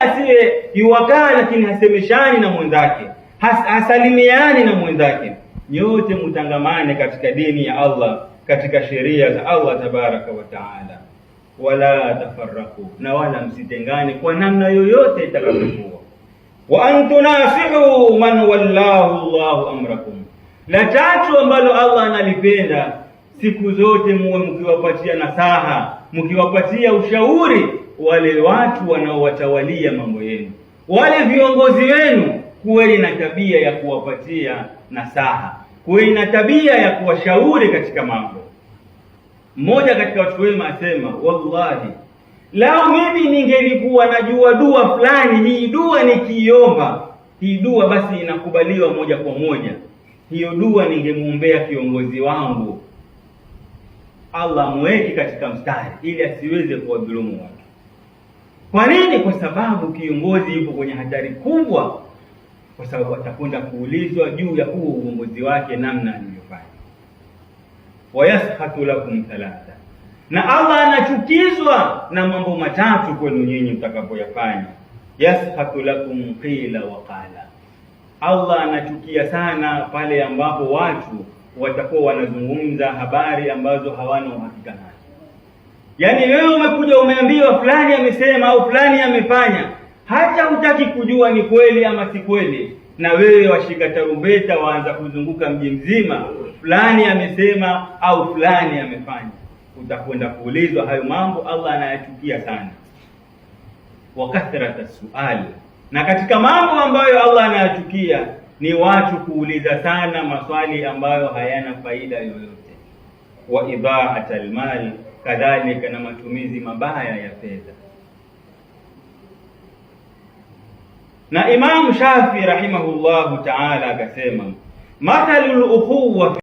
asiye yuwakaa lakini hasemeshani na mwenzake, hasalimiani na mwenzake. Nyote mtangamane katika dini ya Allah, katika sheria za Allah tabaraka wa taala. Wala tafarraku, na wala msitengane kwa namna yoyote itakavyokuwa. Wa antunasihu man wallahu Allahu amrakum. La tatu ambalo Allah analipenda, siku zote muwe mkiwapatia nasaha, mkiwapatia ushauri wale watu wanaowatawalia mambo yenu, wale viongozi wenu. Kuweni na tabia ya kuwapatia nasaha, kuweni na tabia ya kuwashauri katika mambo. Mmoja katika watu wema asema, wallahi lao mimi ningelikuwa najua dua fulani, hii dua nikiiomba, hii dua basi inakubaliwa moja kwa moja, hiyo dua ningemuombea kiongozi wangu, Allah muweke katika mstari ili asiweze kuwadhulumu watu. Kwa nini? Kwa sababu kiongozi yupo kwenye hatari kubwa, kwa sababu atakwenda kuulizwa juu ya huo uongozi wake namna alivyofanya. Wayaskhatu lakum thalatha, na Allah anachukizwa na mambo matatu kwenu nyinyi mtakapoyafanya. Yaskhatu lakum qila wa qala, Allah anachukia sana pale ambapo watu watakuwa wanazungumza habari ambazo hawana uhakika nazo. Yaani wewe umekuja umeambiwa fulani amesema au fulani amefanya, hata hutaki kujua ni kweli ama si kweli, na wewe washika tarumbeta waanza kuzunguka mji mzima, fulani amesema au fulani amefanya. Utakwenda kuulizwa hayo mambo. Allah anayachukia sana. Wa kathrata suali, na katika mambo ambayo Allah anayachukia ni watu kuuliza sana maswali ambayo hayana faida yoyote. Wa idha'at almal, kadhalika na matumizi mabaya ya fedha. Na Imam Shafi rahimahullahu ta'ala akasema, mathalul ukhuwa